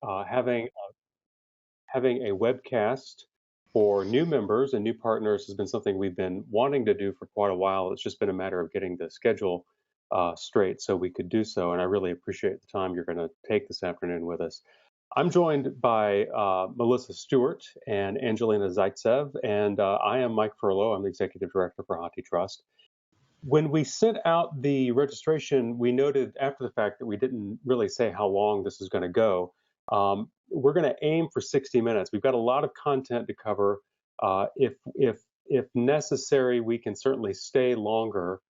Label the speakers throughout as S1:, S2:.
S1: much. Having a webcast for new members and new partners has been something we've been wanting to do for quite a while. It's just been a matter of getting the schedule straight so we could do so. And I really appreciate the time you're going to take this afternoon with us. I'm joined by Melissa Stewart and Angelina Zaitsev, and I am Mike Furlow. I'm the Executive Director for HathiTrust. When we sent out the registration, we noted after the fact that we didn't really say how long this is going to go. We're going to aim for 60 minutes. We've got a lot of content to cover. If necessary, we can certainly stay longer.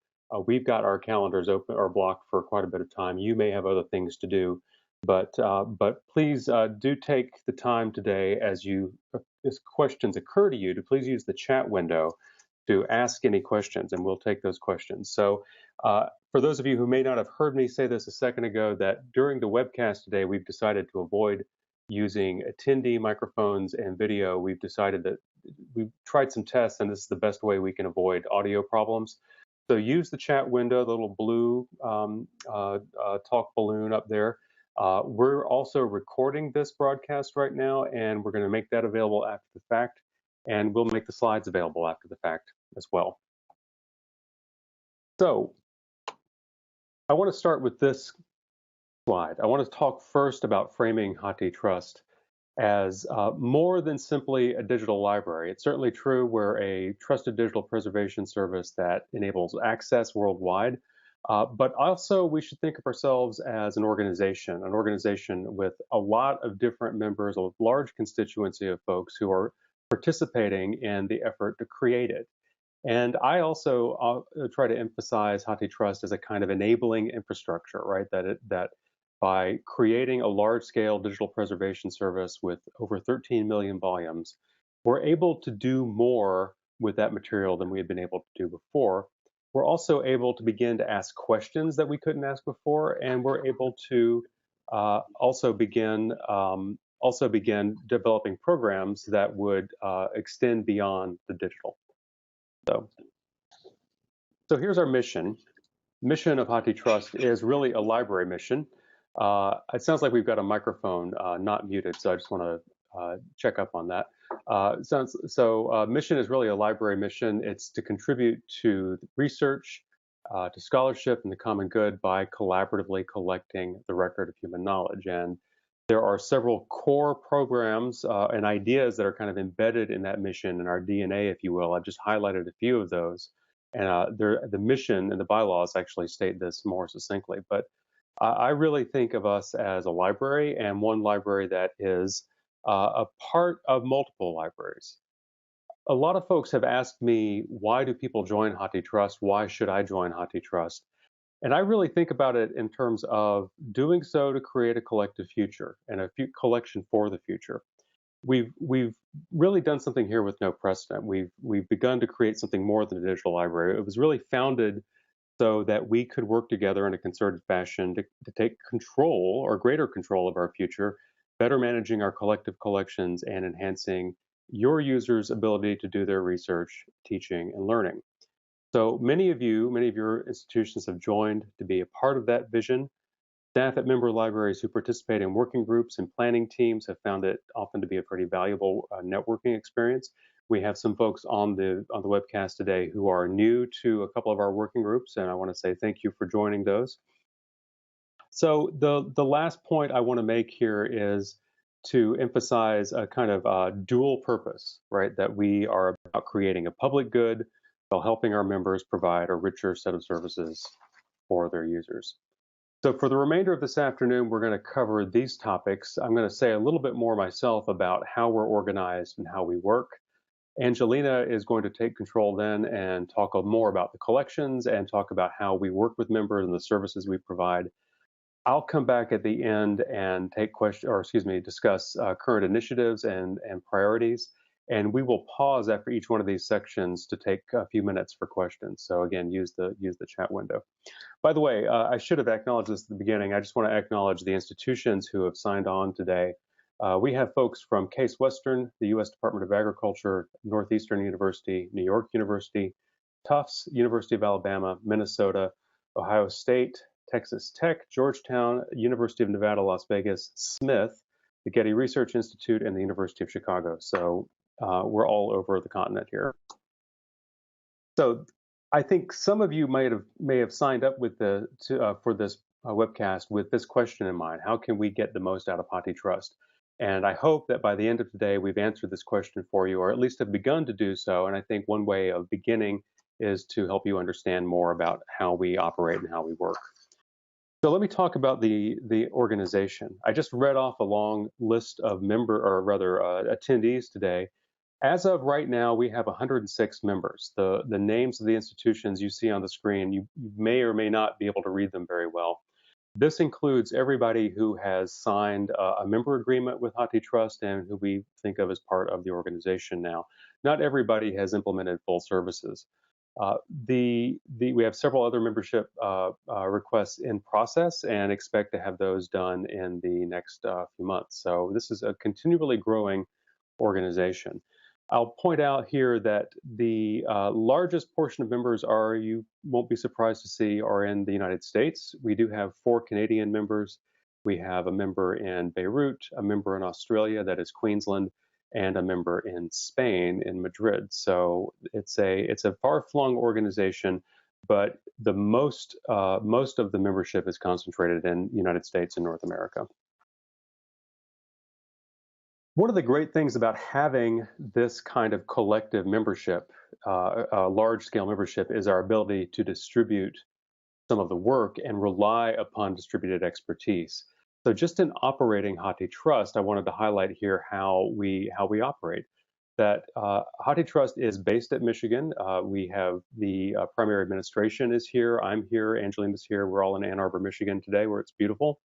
S1: We've got our calendars open or blocked for quite a bit of time. You may have other things to do, but please do take the time today as questions occur to you to please use the chat window to ask any questions, and we'll take those questions. So for those of you who may not have heard me say this a second ago, that during the webcast today, we've decided to avoid using attendee microphones and video. We've decided that we've tried some tests, and this is the best way we can avoid audio problems. So use the chat window, the little blue talk balloon up there. We're also recording this broadcast right now, and we're going to make that available after the fact. And we'll make the slides available after the fact as well. So I want to start with this slide. I want to talk first about framing HathiTrust as more than simply a digital library. It's certainly true we're a trusted digital preservation service that enables access worldwide, but also we should think of ourselves as an organization with a lot of different members, a large constituency of folks who are participating in the effort to create it. And I also try to emphasize HathiTrust as a kind of enabling infrastructure, right? That by creating a large-scale digital preservation service with over 13 million volumes, we're able to do more with that material than we had been able to do before. We're also able to begin to ask questions that we couldn't ask before, and we're able to also begin developing programs that would extend beyond the digital. So here's our mission. Mission of HathiTrust is really a library mission. It sounds like we've got a microphone not muted, so I just want to check up on that. Mission is really a library mission. It's to contribute to research, to scholarship, and the common good by collaboratively collecting the record of human knowledge. And there are several core programs and ideas that are kind of embedded in that mission, in our DNA, if you will. I've just highlighted a few of those. And the mission and the bylaws actually state this more succinctly. But I really think of us as a library, and one library that is a part of multiple libraries. A lot of folks have asked me, why do people join HathiTrust? Why should I join HathiTrust? And I really think about it in terms of doing so to create a collective future and a collection for the future. We've really done something here with no precedent. We've begun to create something more than a digital library. It was really founded so that we could work together in a concerted fashion to take control or greater control of our future, better managing our collective collections and enhancing your users' ability to do their research, teaching, and learning. So many of your institutions have joined to be a part of that vision. Staff at member libraries who participate in working groups and planning teams have found it often to be a pretty valuable networking experience. We have some folks on the webcast today who are new to a couple of our working groups, and I want to say thank you for joining those. So the last point I want to make here is to emphasize a kind of dual purpose, right? That we are about creating a public good while helping our members provide a richer set of services for their users. So for the remainder of this afternoon, we're going to cover these topics. I'm going to say a little bit more myself about how we're organized and how we work. Angelina is going to take control then and talk more about the collections and talk about how we work with members and the services we provide. I'll come back at the end and discuss current initiatives and priorities. And we will pause after each one of these sections to take a few minutes for questions. So again, use the chat window. By the way, I should have acknowledged this at the beginning. I just want to acknowledge the institutions who have signed on today. We have folks from Case Western, the U.S. Department of Agriculture, Northeastern University, New York University, Tufts, University of Alabama, Minnesota, Ohio State, Texas Tech, Georgetown, University of Nevada, Las Vegas, Smith, the Getty Research Institute, and the University of Chicago. So we're all over the continent here. So I think some of you may have signed up with for this webcast with this question in mind: how can we get the most out of HathiTrust? And I hope that by the end of today, we've answered this question for you, or at least have begun to do so. And I think one way of beginning is to help you understand more about how we operate and how we work. So let me talk about the organization. I just read off a long list of attendees today. As of right now, we have 106 members. The names of the institutions you see on the screen, you may or may not be able to read them very well. This includes everybody who has signed a member agreement with HathiTrust and who we think of as part of the organization now. Not everybody has implemented full services. We have several other membership requests in process and expect to have those done in the next few months. So this is a continually growing organization. I'll point out here that the largest portion of members you won't be surprised to see, are in the United States. We do have 4 Canadian members. We have a member in Beirut, a member in Australia, that is Queensland, and a member in Spain, in Madrid. So it's a far-flung organization, but the most of the membership is concentrated in the United States and North America. One of the great things about having this kind of collective membership, large-scale membership, is our ability to distribute some of the work and rely upon distributed expertise. So just in operating HathiTrust, I wanted to highlight here how we operate. That HathiTrust is based at Michigan. We have the primary administration is here. I'm here. Angelina's here. We're all in Ann Arbor, Michigan today, where it's beautiful.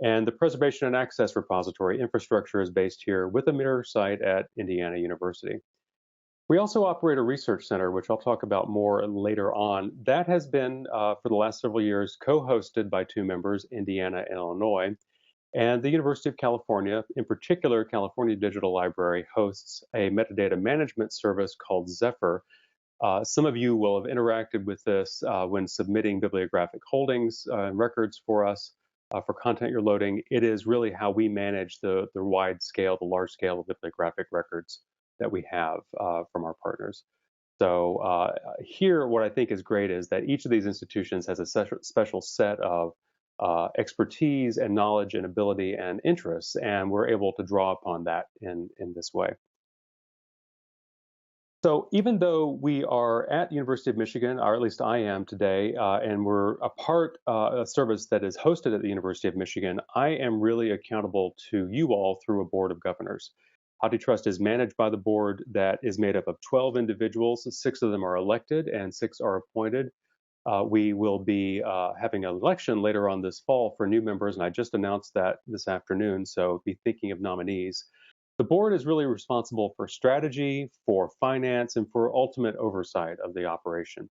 S1: And the Preservation and Access Repository infrastructure is based here with a mirror site at Indiana University. We also operate a research center, which I'll talk about more later on. That has been, for the last several years, co-hosted by 2 members, Indiana and Illinois. And the University of California, in particular, California Digital Library, hosts a metadata management service called Zephyr. Some of you will have interacted with this when submitting bibliographic holdings and records for us. For content you're loading, it is really how we manage the large scale of bibliographic records that we have from our partners. So here, what I think is great is that each of these institutions has a special set of expertise and knowledge and ability and interests, and we're able to draw upon that in this way. So even though we are at the University of Michigan, or at least I am today, and we're a service that is hosted at the University of Michigan, I am really accountable to you all through a board of governors. HathiTrust is managed by the board that is made up of 12 individuals. 6 of them are elected and 6 are appointed. We will be having an election later on this fall for new members, and I just announced that this afternoon, so be thinking of nominees. The board is really responsible for strategy, for finance, and for ultimate oversight of the operation.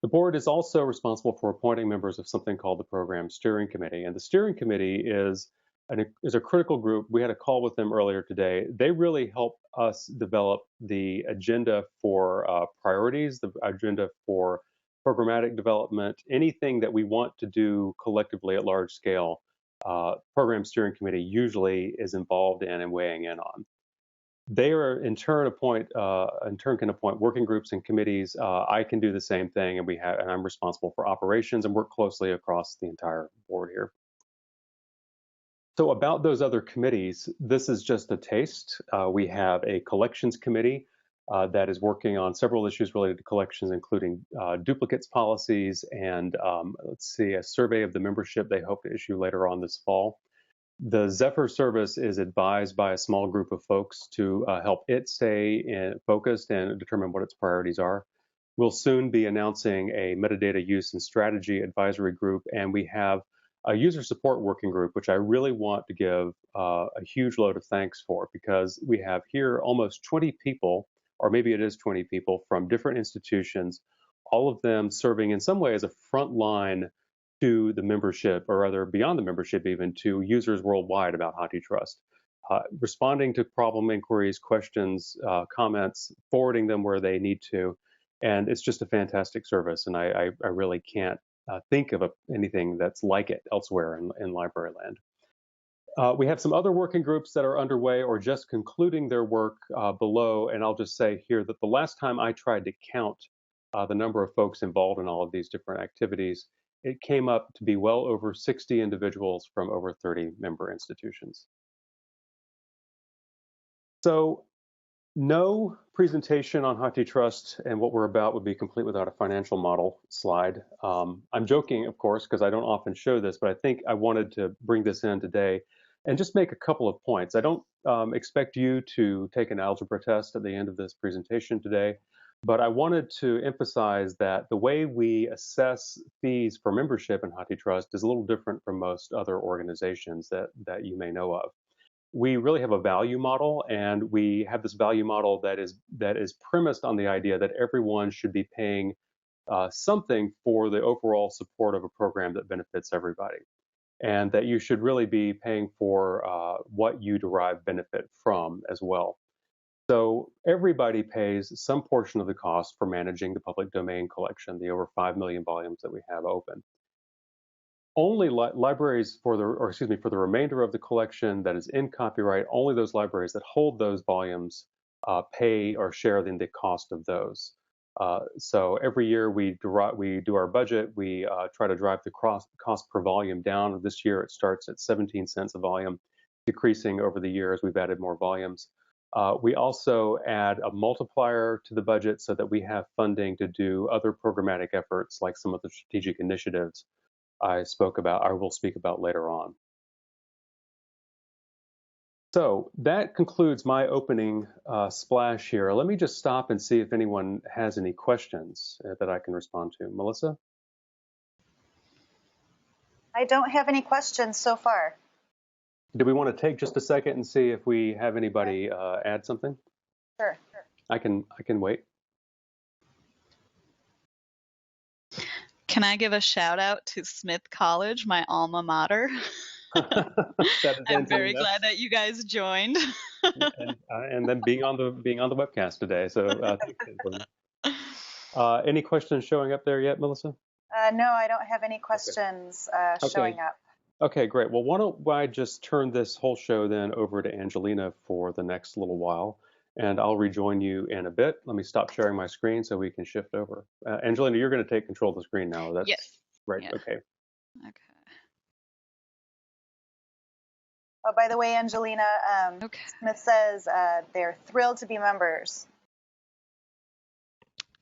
S1: The board is also responsible for appointing members of something called the Program Steering Committee. And the Steering Committee is a critical group. We had a call with them earlier today. They really help us develop the agenda for priorities, the agenda for programmatic development, anything that we want to do collectively at large scale. Program Steering Committee usually is involved in and weighing in on. They are in turn can appoint working groups and committees. I can do the same thing, and I'm responsible for operations and work closely across the entire board here. So about those other committees, this is just a taste. We have a collections committee that is working on several issues related to collections, including duplicates policies and a survey of the membership they hope to issue later on this fall. The Zephyr service is advised by a small group of folks to help it stay focused and determine what its priorities are. We'll soon be announcing a metadata use and strategy advisory group, and we have a user support working group, which I really want to give a huge load of thanks for, because we have here almost 20 people, or maybe it is 20 people from different institutions, all of them serving in some way as a front line to the membership, or rather beyond the membership even, to users worldwide about HathiTrust, responding to problem inquiries, questions, comments, forwarding them where they need to. And it's just a fantastic service, and I really can't think of anything that's like it elsewhere in library land. We have some other working groups that are underway or just concluding their work below, and I'll just say here that the last time I tried to count the number of folks involved in all of these different activities, it came up to be well over 60 individuals from over 30 member institutions. So no presentation on HathiTrust and what we're about would be complete without a financial model slide. I'm joking, of course, because I don't often show this, but I think I wanted to bring this in today and just make a couple of points. I don't expect you to take an algebra test at the end of this presentation today, but I wanted to emphasize that the way we assess fees for membership in HathiTrust is a little different from most other organizations that you may know of. We really have a value model, and we have this value model that is premised on the idea that everyone should be paying something for the overall support of a program that benefits everybody, and that you should really be paying for what you derive benefit from as well. So everybody pays some portion of the cost for managing the public domain collection, the over 5 million volumes that we have open. Only libraries for the remainder of the collection that is in copyright, only those libraries that hold those volumes pay or share in the cost of those. So every year we do our budget, we try to drive the cost per volume down. This year it starts at 17 cents a volume, decreasing over the year as we've added more volumes. We also add a multiplier to the budget so that we have funding to do other programmatic efforts like some of the strategic initiatives I will speak about later on. So that concludes my opening splash here. Let me just stop and see if anyone has any questions that I can respond to. Melissa?
S2: I don't have any questions so far.
S1: Do we want to take just a second and see if we have anybody add something?
S2: Sure.
S1: I can wait.
S3: Can I give a shout out to Smith College, my alma mater? I'm very glad that you guys joined.
S1: and then being on the webcast today. So any questions showing up there yet, Melissa?
S2: No, I don't have any questions showing up.
S1: Okay, great. Well, why don't I just turn this whole show then over to Angelina for the next little while, and I'll rejoin you in a bit. Let me stop sharing my screen so we can shift over. Angelina, you're going to take control of the screen now. That's
S3: yes.
S1: Right.
S3: Yeah.
S1: Okay.
S3: Okay.
S2: Oh, by the way, Angelina, Smith says they're thrilled to be members.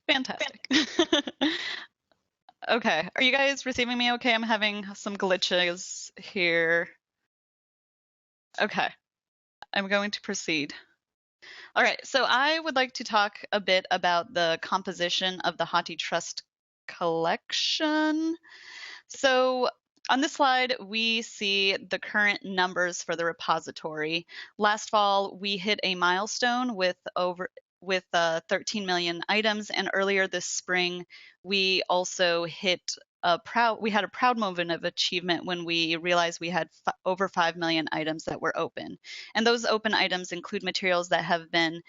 S3: Fantastic. Okay, are you guys receiving me okay? I'm having some glitches here. Okay, I'm going to proceed. All right, so I would like to talk a bit about the composition of the HathiTrust collection. So on this slide, we see the current numbers for the repository. Last fall, we hit a milestone with 13 million items, and earlier this spring, we also hit we had a proud moment of achievement when we realized we had over 5 million items that were open. And those open items include materials that have been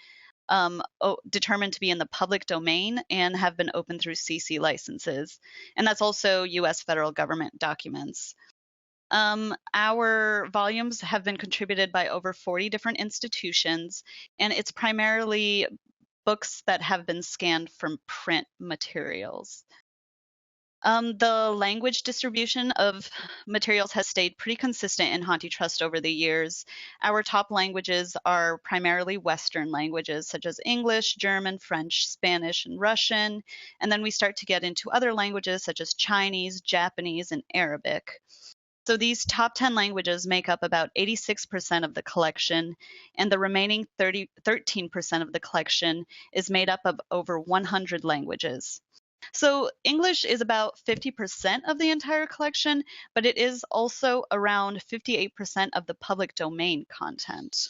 S3: determined to be in the public domain and have been open through CC licenses. And that's also US federal government documents. Our volumes have been contributed by over 40 different institutions, and it's primarily books that have been scanned from print materials. The language distribution of materials has stayed pretty consistent in HathiTrust over the years. Our top languages are primarily Western languages such as English, German, French, Spanish, and Russian. And then we start to get into other languages such as Chinese, Japanese, and Arabic. So these top 10 languages make up about 86% of the collection, and the remaining 13% of the collection is made up of over 100 languages. So English is about 50% of the entire collection, but it is also around 58% of the public domain content.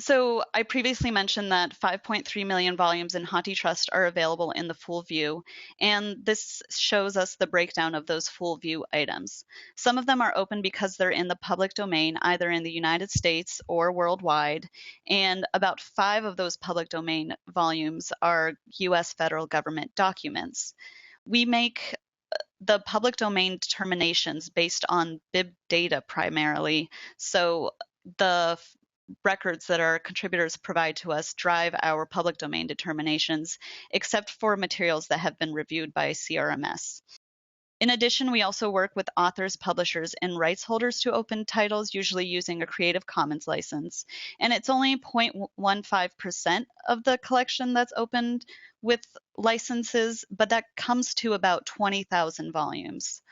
S3: So I previously mentioned that 5.3 million volumes in HathiTrust are available in the full view, and this shows us the breakdown of those full view items. Some of them are open because they're in the public domain, either in the United States or worldwide, and about 5 of those public domain volumes are US federal government documents. We make the public domain determinations based on bib data primarily. So the records that our contributors provide to us drive our public domain determinations, except for materials that have been reviewed by CRMS. In addition, we also work with authors, publishers, and rights holders to open titles, usually using a Creative Commons license. And it's only 0.15% of the collection that's opened with licenses, but that comes to about 20,000 volumes.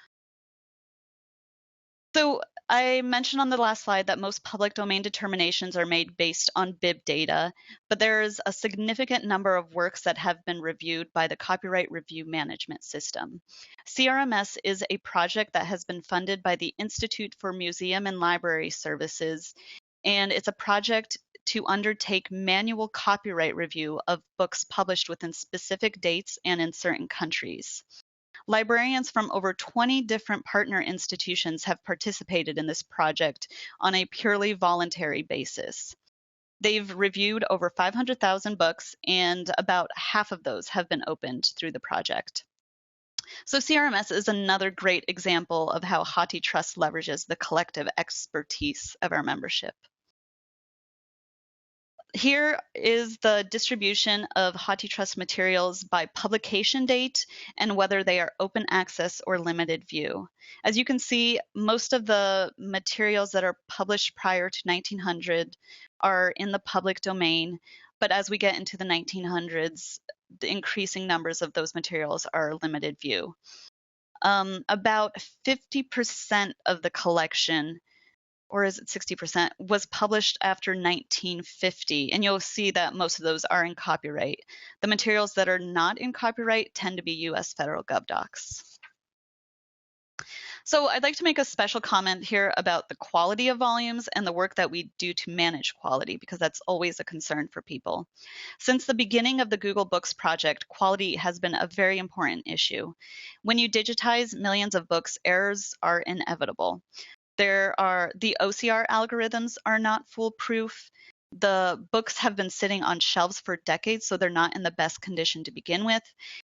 S3: So I mentioned on the last slide that most public domain determinations are made based on bib data, but there's a significant number of works that have been reviewed by the Copyright Review Management System. CRMS is a project that has been funded by the Institute for Museum and Library Services, and it's a project to undertake manual copyright review of books published within specific dates and in certain countries. Librarians from over 20 different partner institutions have participated in this project on a purely voluntary basis. They've reviewed over 500,000 books, and about half of those have been opened through the project. So CRMS is another great example of how HathiTrust leverages the collective expertise of our membership. Here is the distribution of HathiTrust materials by publication date and whether they are open access or limited view. As you can see, most of the materials that are published prior to 1900 are in the public domain, but as we get into the 1900s, the increasing numbers of those materials are limited view. About 50% of the collection, or is it 60%, was published after 1950, and you'll see that most of those are in copyright. The materials that are not in copyright tend to be U.S. federal gov docs. So I'd like to make a special comment here about the quality of volumes and the work that we do to manage quality, because that's always a concern for people. Since the beginning of the Google Books project, quality has been a very important issue. When you digitize millions of books, errors are inevitable. The OCR algorithms are not foolproof. The books have been sitting on shelves for decades, so they're not in the best condition to begin with.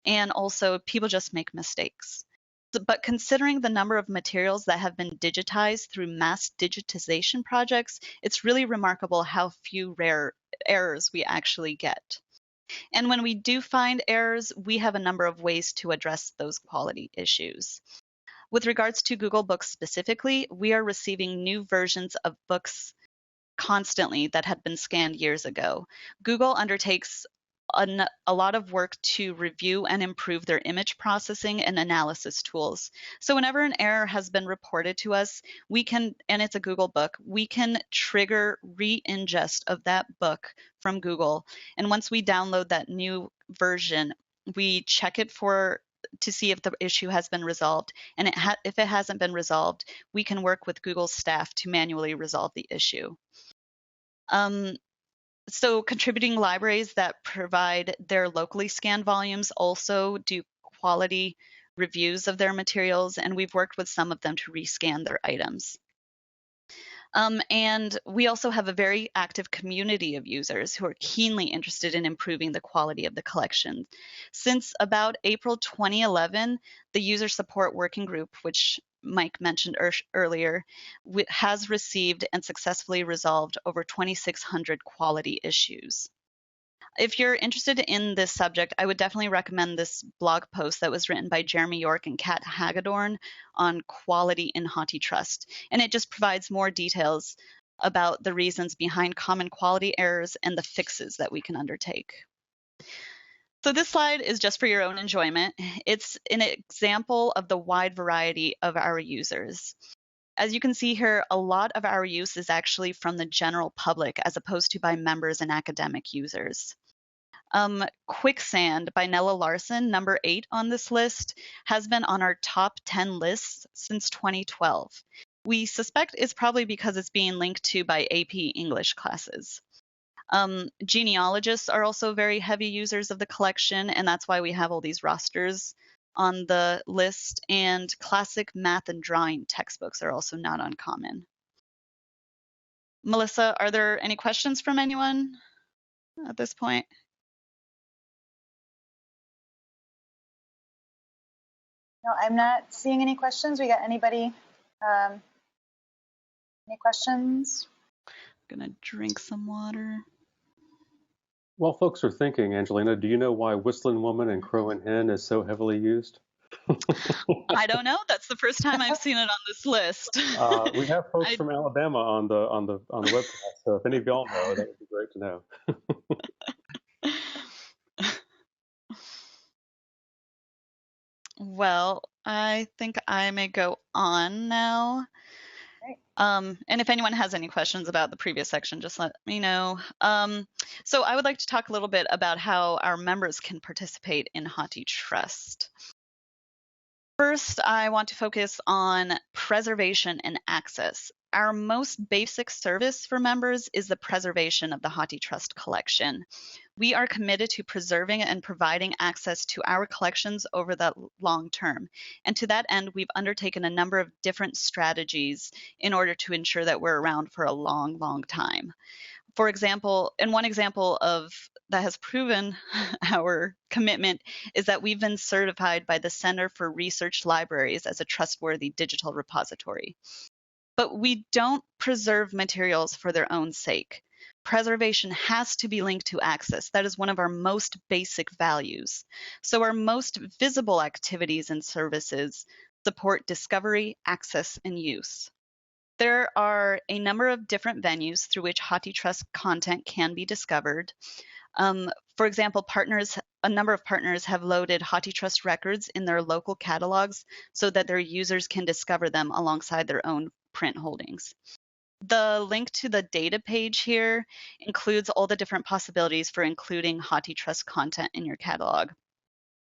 S3: And also, people just make mistakes. But considering the number of materials that have been digitized through mass digitization projects, it's really remarkable how few rare errors we actually get. And when we do find errors, we have a number of ways to address those quality issues. With regards to Google Books specifically, we are receiving new versions of books constantly that had been scanned years ago. Google undertakes a lot of work to review and improve their image processing and analysis tools. So whenever an error has been reported to us, we can, and it's a Google book, we can trigger re-ingest of that book from Google. And once we download that new version, we check it to see if the issue has been resolved. And if it hasn't been resolved, we can work with Google's staff to manually resolve the issue. So contributing libraries that provide their locally scanned volumes also do quality reviews of their materials, and we've worked with some of them to rescan their items. And we also have a very active community of users who are keenly interested in improving the quality of the collection. Since about April 2011, the User Support Working Group, which Mike mentioned earlier, has received and successfully resolved over 2,600 quality issues. If you're interested in this subject, I would definitely recommend this blog post that was written by Jeremy York and Kat Hagedorn on quality in HathiTrust. And it just provides more details about the reasons behind common quality errors and the fixes that we can undertake. So this slide is just for your own enjoyment. It's an example of the wide variety of our users. As you can see here, a lot of our use is actually from the general public as opposed to by members and academic users. Quicksand by Nella Larson, number 8 on this list, has been on our top 10 lists since 2012. We suspect it's probably because it's being linked to by AP English classes. Genealogists are also very heavy users of the collection, and that's why we have all these rosters on the list. And classic math and drawing textbooks are also not uncommon. Melissa, are there any questions from anyone at this point?
S2: No, I'm not seeing any questions. We got anybody? Any questions?
S3: I'm gonna drink some water.
S1: While folks are thinking, Angelina, do you know why Whistling Woman and Crow and Hen is so heavily used?
S3: I don't know. That's the first time I've seen it on this list.
S1: We have folks from Alabama on the webcast, so if any of y'all know, that would be great to know.
S3: Well, I think I may go on now.
S2: Great.
S3: And if anyone has any questions about the previous section, just let me know. So I would like to talk a little bit about how our members can participate in HathiTrust. First, I want to focus on preservation and access. Our most basic service for members is the preservation of the HathiTrust Collection. We are committed to preserving and providing access to our collections over the long term. And to that end, we've undertaken a number of different strategies in order to ensure that we're around for a long, long time. For example, and one example of that has proven our commitment is that we've been certified by the Center for Research Libraries as a trustworthy digital repository. But we don't preserve materials for their own sake. Preservation has to be linked to access. That is one of our most basic values. So our most visible activities and services support discovery, access, and use. There are a number of different venues through which HathiTrust content can be discovered. For example, a number of partners have loaded HathiTrust records in their local catalogs so that their users can discover them alongside their own print holdings. The link to the data page here includes all the different possibilities for including HathiTrust content in your catalog.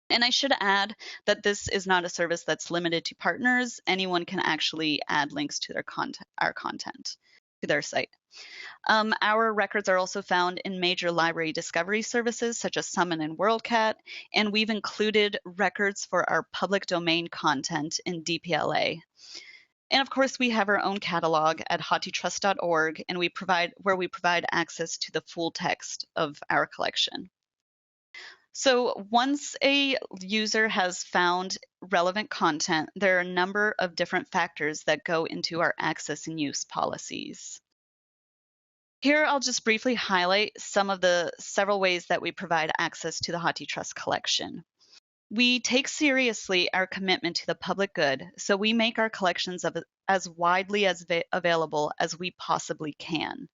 S3: And I should add that this is not a service that's limited to partners. Anyone can actually add links to our content to their site. Our records are also found in major library discovery services such as Summon and WorldCat, and we've included records for our public domain content in DPLA. And of course, we have our own catalog at hathitrust.org, and we provide access to the full text of our collection. So once a user has found relevant content, there are a number of different factors that go into our access and use policies. Here, I'll just briefly highlight some of the several ways that we provide access to the HathiTrust collection. We take seriously our commitment to the public good, so we make our collections as widely available as we possibly can.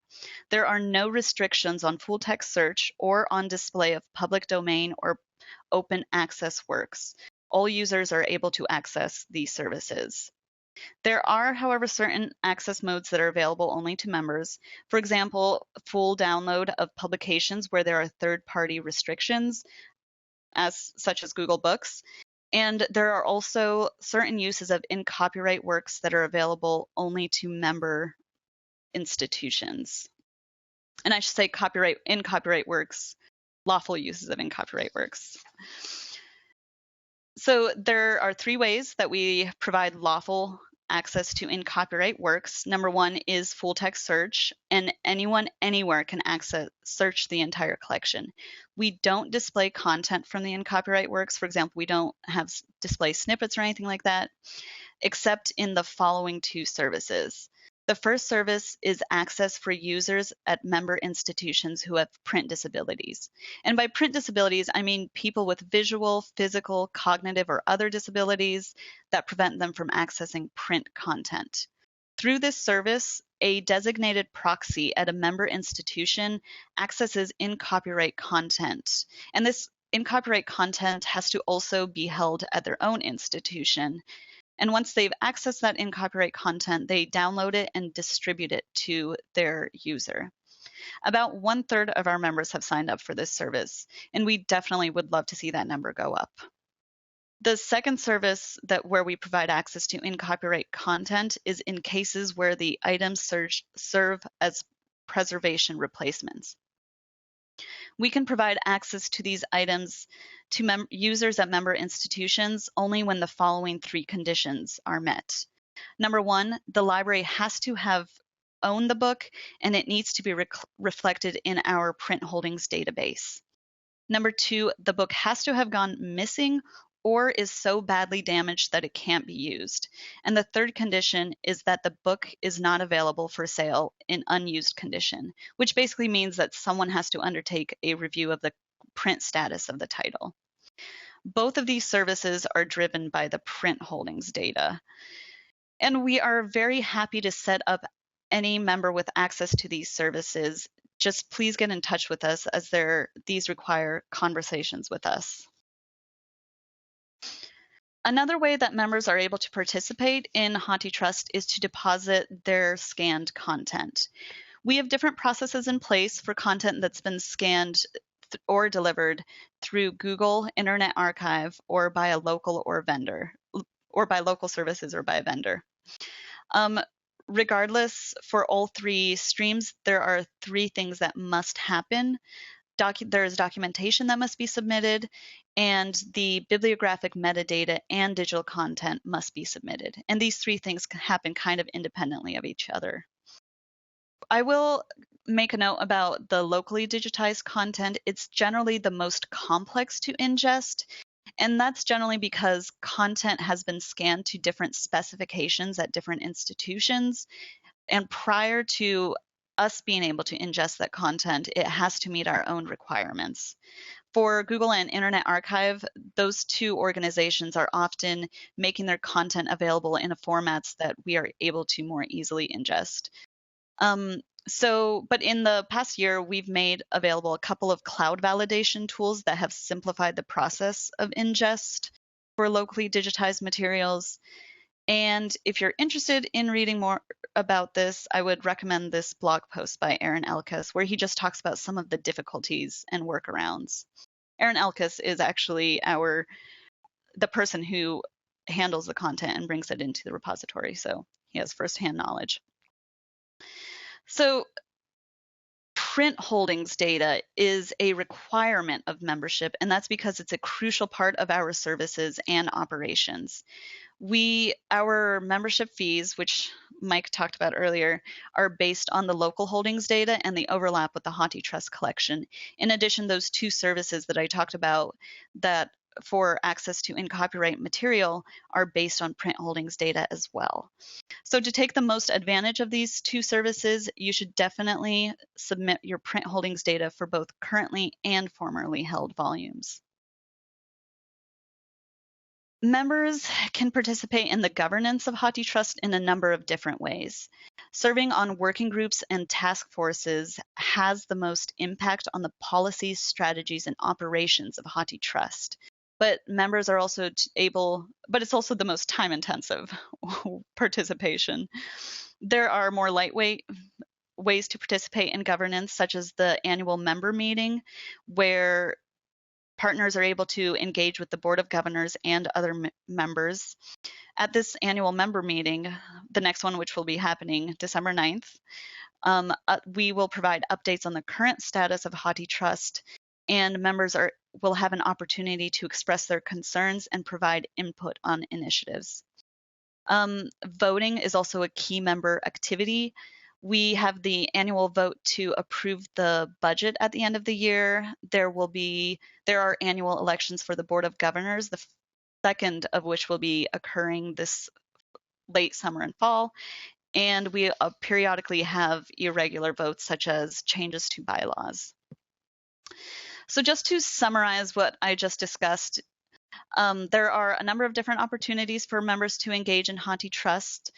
S3: There are no restrictions on full text search or on display of public domain or open access works. All users are able to access these services. There are, however, certain access modes that are available only to members. For example, full download of publications where there are third-party restrictions, such as Google Books. And there are also certain uses of in-copyright works that are available only to member institutions. And I should say in-copyright works, lawful uses of in-copyright works. So there are 3 ways that we provide lawful access to in-copyright works. Number 1 is full text search, and anyone anywhere can search the entire collection. We don't display content from the in-copyright works. For example, we don't have display snippets or anything like that, except in the following 2 services. The first service is access for users at member institutions who have print disabilities. And by print disabilities, I mean people with visual, physical, cognitive, or other disabilities that prevent them from accessing print content. Through this service, a designated proxy at a member institution accesses in-copyright content. And this in-copyright content has to also be held at their own institution. And once they've accessed that in-copyright content, they download it and distribute it to their user. About 1/3 of our members have signed up for this service, and we definitely would love to see that number go up. The second service where we provide access to in-copyright content is in cases where the items serve as preservation replacements. We can provide access to these items to users at member institutions only when the following 3 conditions are met. Number 1, the library has to have owned the book, and it needs to be reflected in our print holdings database. Number 2, the book has to have gone missing or is so badly damaged that it can't be used. And the third condition is that the book is not available for sale in unused condition, which basically means that someone has to undertake a review of the print status of the title. Both of these services are driven by the print holdings data. And we are very happy to set up any member with access to these services. Just please get in touch with us, as these require conversations with us. Another way that members are able to participate in HathiTrust is to deposit their scanned content. We have different processes in place for content that's been scanned or delivered through Google, Internet Archive, or by a local or vendor, or by local services or by a vendor. Regardless, for all three streams, there are three things that must happen. There is documentation that must be submitted, and the bibliographic metadata and digital content must be submitted. And these three things can happen kind of independently of each other. I will make a note about the locally digitized content. It's generally the most complex to ingest, and that's generally because content has been scanned to different specifications at different institutions. And prior to us being able to ingest that content, it has to meet our own requirements. For Google and Internet Archive, those two organizations are often making their content available in formats that we are able to more easily ingest. But in the past year, we've made available a couple of cloud validation tools that have simplified the process of ingest for locally digitized materials. And if you're interested in reading more about this, I would recommend this blog post by Aaron Elkus, where he just talks about some of the difficulties and workarounds. Aaron Elkus is actually the person who handles the content and brings it into the repository, so he has firsthand knowledge. So print holdings data is a requirement of membership, and that's because it's a crucial part of our services and operations. Our membership fees, which Mike talked about earlier, are based on the local holdings data and the overlap with the HathiTrust Collection. In addition, those two services that I talked about that for access to in-copyright material are based on print holdings data as well. So to take the most advantage of these two services, you should definitely submit your print holdings data for both currently and formerly held volumes. Members can participate in the governance of HathiTrust in a number of different ways. Serving on working groups and task forces has the most impact on the policies, strategies, and operations of HathiTrust. But members are also but it's also the most time-intensive participation. There are more lightweight ways to participate in governance, such as the annual member meeting, where partners are able to engage with the Board of Governors and other members. At this annual member meeting, the next one, which will be happening December 9th, we will provide updates on the current status of HathiTrust, and members will have an opportunity to express their concerns and provide input on initiatives. Voting is also a key member activity. We have the annual vote to approve the budget at the end of the year. There are annual elections for the Board of Governors, the second of which will be occurring this late summer and fall. And we periodically have irregular votes, such as changes to bylaws. So just to summarize what I just discussed, there are a number of different opportunities for members to engage in HathiTrust.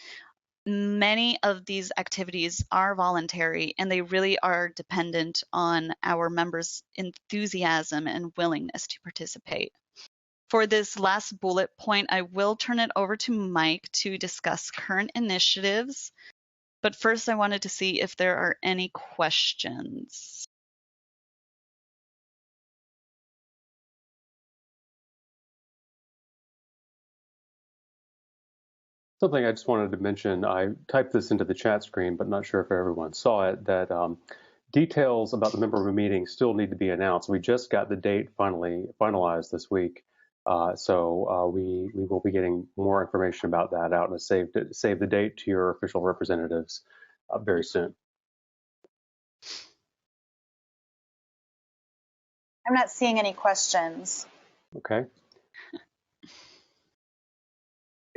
S3: Many of these activities are voluntary, and they really are dependent on our members' enthusiasm and willingness to participate. For this last bullet point, I will turn it over to Mike to discuss current initiatives. But first, I wanted to see if there are any questions.
S1: Something I just wanted to mention, I typed this into the chat screen, but not sure if everyone saw it, that details about the member meeting still need to be announced. We just got the date finalized this week, so we will be getting more information about that out and save the date to your official representatives very soon.
S2: I'm not seeing any questions.
S1: Okay.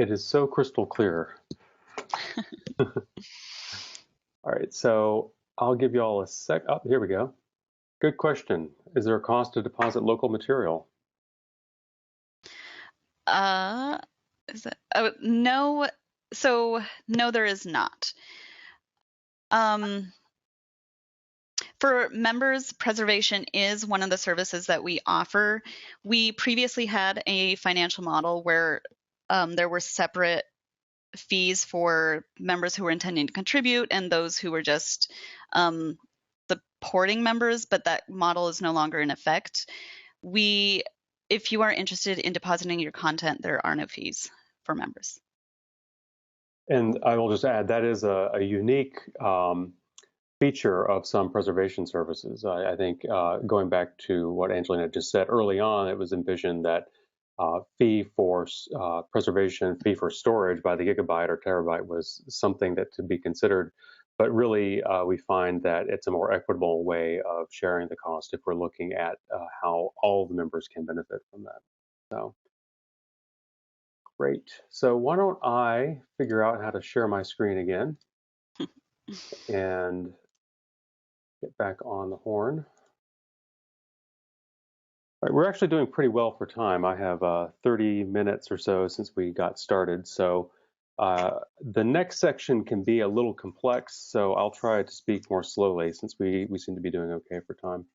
S1: It is so crystal clear. All right, so I'll give you all a sec. Oh, here we go. Good question. Is there a cost to deposit local material?
S3: Is it? Oh, no. So no, there is not. For members, preservation is one of the services that we offer. We previously had a financial model where there were separate fees for members who were intending to contribute and those who were just supporting members, but that model is no longer in effect. If you are interested in depositing your content, there are no fees for members.
S1: And I will just add that is a unique feature of some preservation services. I think going back to what Angelina just said early on, it was envisioned that fee for preservation, fee for storage by the gigabyte or terabyte was something that to be considered. But really, we find that it's a more equitable way of sharing the cost if we're looking at how all the members can benefit from that. So great. So why don't I figure out how to share my screen again and get back on the horn. All right, we're actually doing pretty well for time. I have 30 minutes or so since we got started. So the next section can be a little complex, so I'll try to speak more slowly since we seem to be doing okay for time.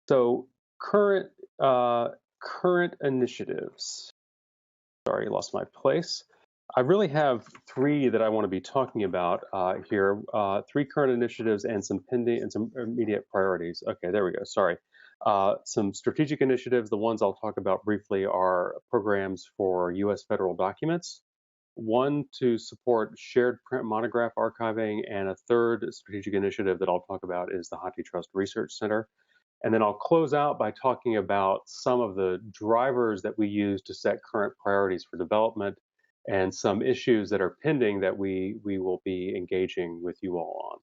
S1: So current initiatives. Sorry, I lost my place. I really have three that I want to be talking about here. Three current initiatives and some pending and some immediate priorities. Okay, there we go. Sorry. Some strategic initiatives. The ones I'll talk about briefly are programs for U.S. federal documents, one to support shared print monograph archiving, and a third strategic initiative that I'll talk about is the HathiTrust Research Center. And then I'll close out by talking about some of the drivers that we use to set current priorities for development and some issues that are pending that we will be engaging with you all on.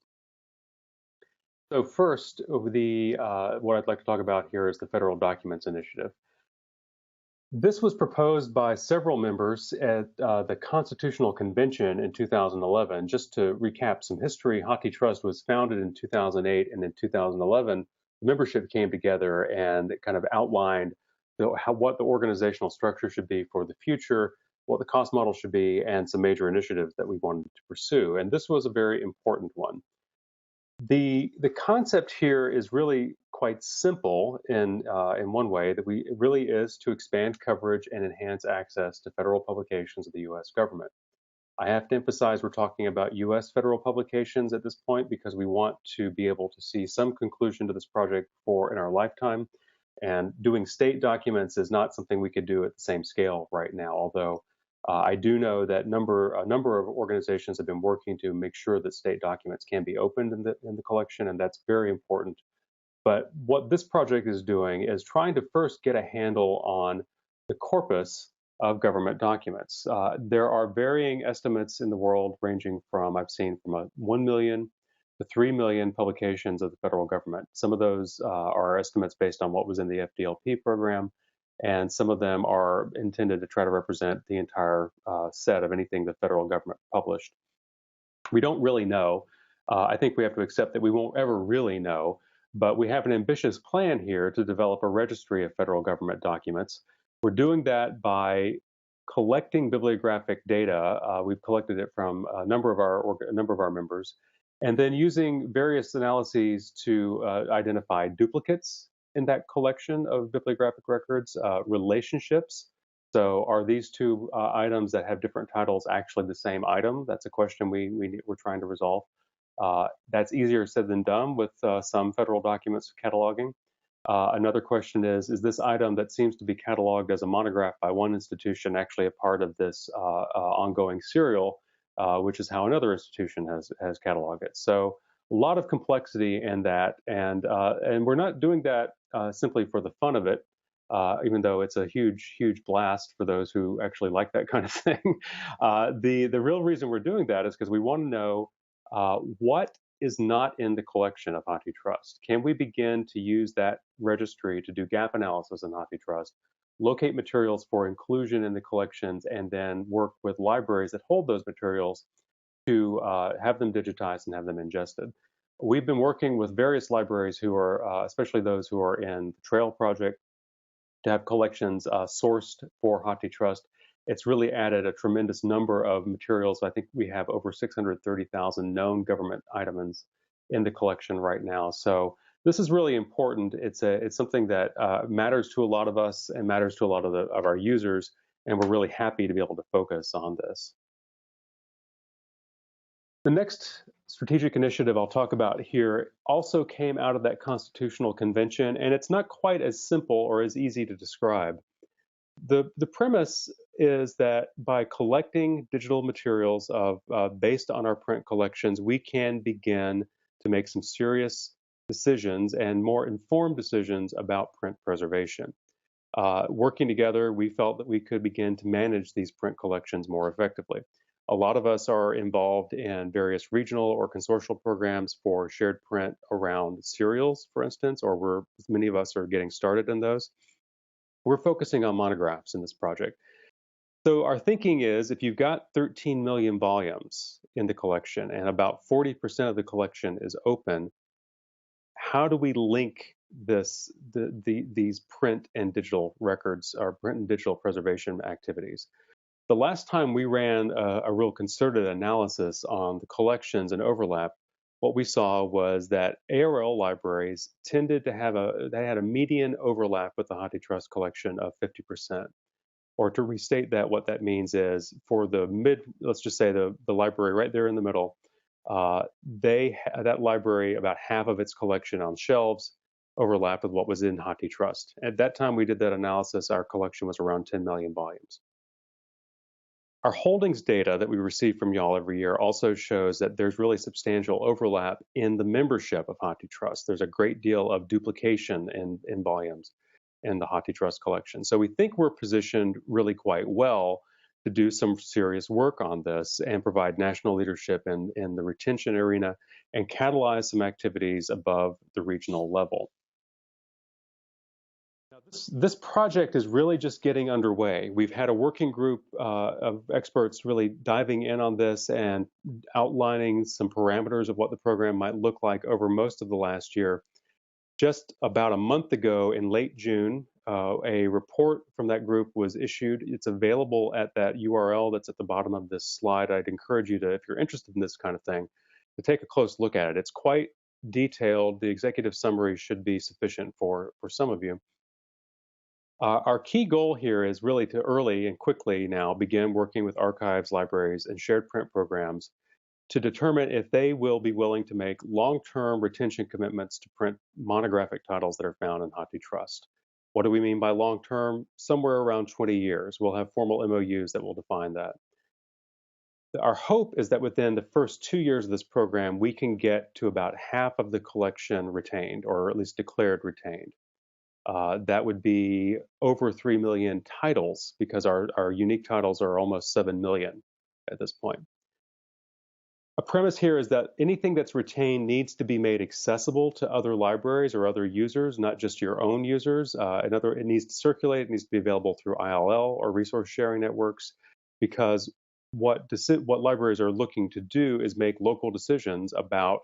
S1: So first, what I'd like to talk about here is the Federal Documents Initiative. This was proposed by several members at the Constitutional Convention in 2011. Just to recap some history, HathiTrust was founded in 2008, and in 2011, the membership came together and kind of outlined what the organizational structure should be for the future, what the cost model should be, and some major initiatives that we wanted to pursue. And this was a very important one. The concept here is really quite simple in one way, that it really is to expand coverage and enhance access to federal publications of the U.S. government. I have to emphasize we're talking about U.S. federal publications at this point because we want to be able to see some conclusion to this project in our lifetime. And doing state documents is not something we could do at the same scale right now, although I do know that a number of organizations have been working to make sure that state documents can be opened in the collection, and that's very important. But what this project is doing is trying to first get a handle on the corpus of government documents. There are varying estimates in the world ranging from, I've seen from 1 million to 3 million publications of the federal government. Some of those are estimates based on what was in the FDLP program, and some of them are intended to try to represent the entire set of anything the federal government published. We don't really know. I think we have to accept that we won't ever really know, but we have an ambitious plan here to develop a registry of federal government documents. We're doing that by collecting bibliographic data. We've collected it from a number of our members, and then using various analyses to identify duplicates in that collection of bibliographic records, relationships. So are these two items that have different titles actually the same item? That's a question we're trying to resolve. That's easier said than done with some federal documents cataloging. Another question is this item that seems to be cataloged as a monograph by one institution actually a part of this ongoing serial, which is how another institution has cataloged it. So a lot of complexity in that, and we're not doing that simply for the fun of it, even though it's a huge blast for those who actually like that kind of thing. The real reason we're doing that is because we want to know what is not in the collection of HathiTrust. Can we begin to use that registry to do gap analysis in HathiTrust? locate materials for inclusion in the collections, and then work with libraries that hold those materials to have them digitized and have them ingested. We've been working with various libraries who are, especially those who are in the Trail project, to have collections sourced for HathiTrust. It's really added a tremendous number of materials. I think we have over 630,000 known government items in the collection right now. So this is really important. It's something that matters to a lot of us and matters to a lot of our users, and we're really happy to be able to focus on this. The next strategic initiative I'll talk about here also came out of that constitutional convention, and it's not quite as simple or as easy to describe. The premise is that by collecting digital materials based on our print collections, we can begin to make some serious decisions and more informed decisions about print preservation. Working together, we felt that we could begin to manage these print collections more effectively. A lot of us are involved in various regional or consortial programs for shared print around serials, for instance, or many of us are getting started in those. We're focusing on monographs in this project. So our thinking is if you've got 13 million volumes in the collection and about 40% of the collection is open, how do we link these print and digital records, or print and digital preservation activities? The last time we ran a real concerted analysis on the collections and overlap, what we saw was that ARL libraries tended to have they had a median overlap with the HathiTrust collection of 50%. Or to restate that, what that means is for let's just say the library right there in the middle, that library, about half of its collection on shelves overlapped with what was in HathiTrust. At that time we did that analysis, our collection was around 10 million volumes. Our holdings data that we receive from y'all every year also shows that there's really substantial overlap in the membership of HathiTrust. There's a great deal of duplication in volumes in the HathiTrust collection. So we think we're positioned really quite well to do some serious work on this and provide national leadership in the retention arena and catalyze some activities above the regional level. Now, this project is really just getting underway. We've had a working group of experts really diving in on this and outlining some parameters of what the program might look like over most of the last year. Just about a month ago, in late June, a report from that group was issued. It's available at that URL that's at the bottom of this slide. I'd encourage you to, if you're interested in this kind of thing, to take a close look at it. It's quite detailed. The executive summary should be sufficient for some of you. Our key goal here is really to early and quickly now begin working with archives, libraries, and shared print programs to determine if they will be willing to make long-term retention commitments to print monographic titles that are found in HathiTrust. What do we mean by long-term? Somewhere around 20 years. We'll have formal MOUs that will define that. Our hope is that within the first 2 years of this program, we can get to about half of the collection retained, or at least declared retained. That would be over 3 million titles, because our unique titles are almost 7 million at this point. A premise here is that anything that's retained needs to be made accessible to other libraries or other users, not just your own users. It needs to circulate, it needs to be available through ILL or resource sharing networks, because what libraries are looking to do is make local decisions about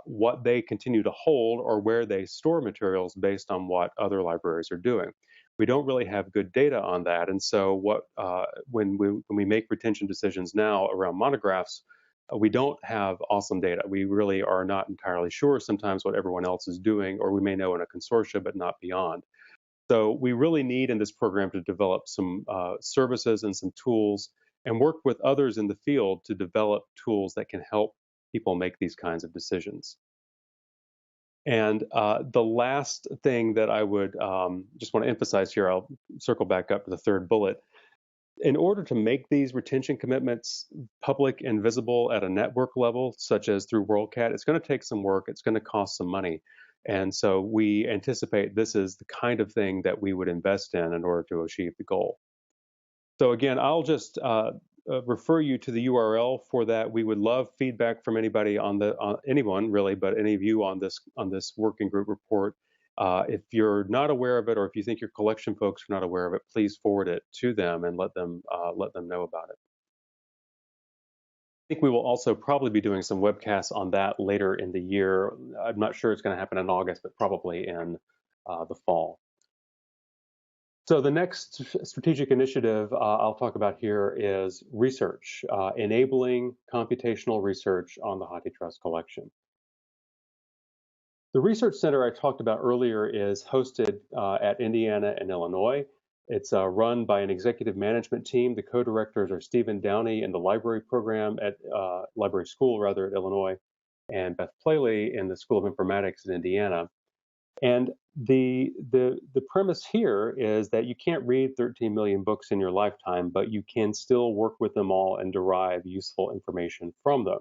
S1: what they continue to hold or where they store materials based on what other libraries are doing. We don't really have good data on that, and so when we make retention decisions now around monographs, we don't have awesome data. We really are not entirely sure sometimes what everyone else is doing, or we may know in a consortia but not beyond. So we really need in this program to develop some services and some tools and work with others in the field to develop tools that can help people make these kinds of decisions. And the last thing that I would just want to emphasize here, I'll circle back up to the third bullet. In order to make these retention commitments public and visible at a network level, such as through WorldCat, it's going to take some work, it's going to cost some money. And so we anticipate this is the kind of thing that we would invest in order to achieve the goal. So again, I'll just refer you to the URL for that. We would love feedback from anybody anyone really, but any of you on this working group report. If you're not aware of it, or if you think your collection folks are not aware of it, please forward it to them and let them know about it. I think we will also probably be doing some webcasts on that later in the year. I'm not sure it's going to happen in August, but probably in the fall. So the next strategic initiative I'll talk about here is research, enabling computational research on the HathiTrust collection. The research center I talked about earlier is hosted at Indiana and Illinois. It's run by an executive management team. The co-directors are Stephen Downey in the library program at library school, rather, at Illinois, and Beth Playley in the School of Informatics at Indiana. And the premise here is that you can't read 13 million books in your lifetime, but you can still work with them all and derive useful information from them.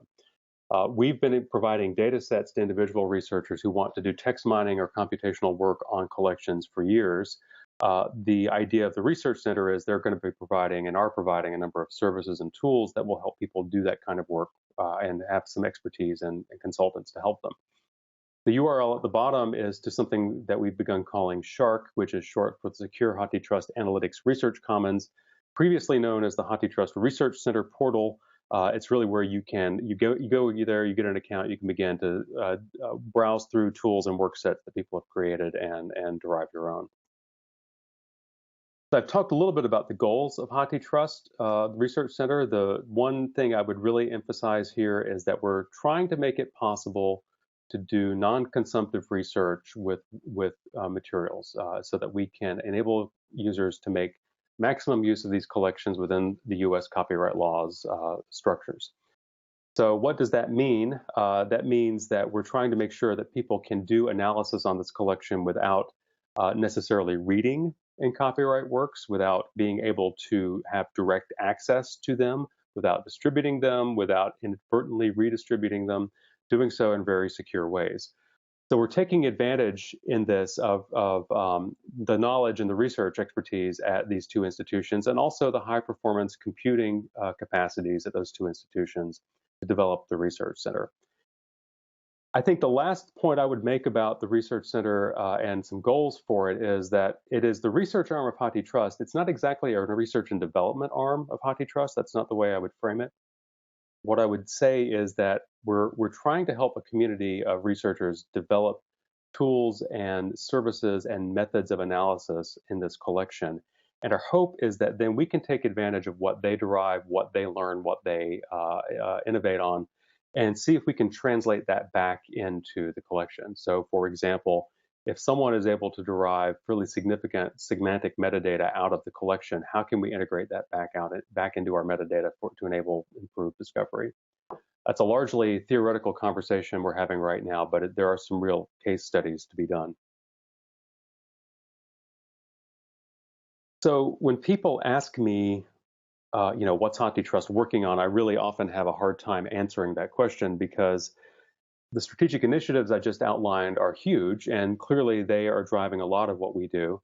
S1: We've been providing data sets to individual researchers who want to do text mining or computational work on collections for years. The idea of the Research Center is they're going to be providing and are providing a number of services and tools that will help people do that kind of work and have some expertise and consultants to help them. The URL at the bottom is to something that we've begun calling SHARC, which is short for the Secure HathiTrust Analytics Research Commons, previously known as the HathiTrust Research Center portal. It's really where you go there, you get an account, you can begin to browse through tools and work sets that people have created and derive your own. So I've talked a little bit about the goals of HathiTrust Research Center. The one thing I would really emphasize here is that we're trying to make it possible to do non-consumptive research with materials so that we can enable users to make maximum use of these collections within the U.S. copyright law's structures. So what does that mean? That means that we're trying to make sure that people can do analysis on this collection without necessarily reading in copyright works, without being able to have direct access to them, without distributing them, without inadvertently redistributing them, doing so in very secure ways. So we're taking advantage in this of the knowledge and the research expertise at these two institutions, and also the high performance computing capacities at those two institutions to develop the Research Center. I think the last point I would make about the Research Center and some goals for it is that it is the research arm of HathiTrust. It's not exactly a research and development arm of HathiTrust. That's not the way I would frame it. What I would say is that we're trying to help a community of researchers develop tools and services and methods of analysis in this collection. And our hope is that then we can take advantage of what they derive, what they learn, what they innovate on, and see if we can translate that back into the collection. So, for example, if someone is able to derive really significant semantic metadata out of the collection, how can we integrate that back into our metadata to enable improved discovery? That's a largely theoretical conversation we're having right now, but there are some real case studies to be done. So when people ask me, what's HathiTrust working on, I really often have a hard time answering that question because the strategic initiatives I just outlined are huge, and clearly they are driving a lot of what we do.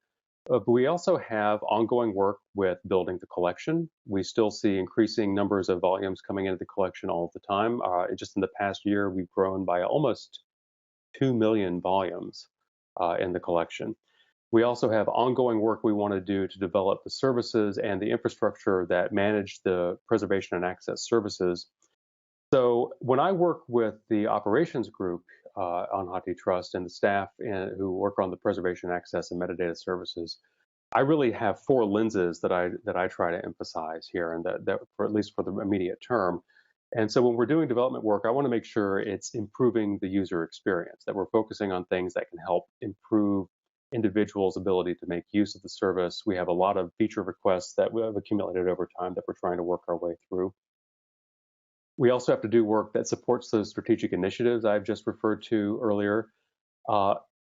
S1: But we also have ongoing work with building the collection. We still see increasing numbers of volumes coming into the collection all the time. Just in the past year, we've grown by almost 2 million volumes in the collection. We also have ongoing work we want to do to develop the services and the infrastructure that manage the preservation and access services. So when I work with the operations group on HathiTrust and the staff who work on the preservation, access, and metadata services, I really have four lenses that I try to emphasize here, and that for at least for the immediate term. And so when we're doing development work, I want to make sure it's improving the user experience, that we're focusing on things that can help improve individuals' ability to make use of the service. We have a lot of feature requests that we have accumulated over time that we're trying to work our way through. We also have to do work that supports those strategic initiatives I've just referred to earlier.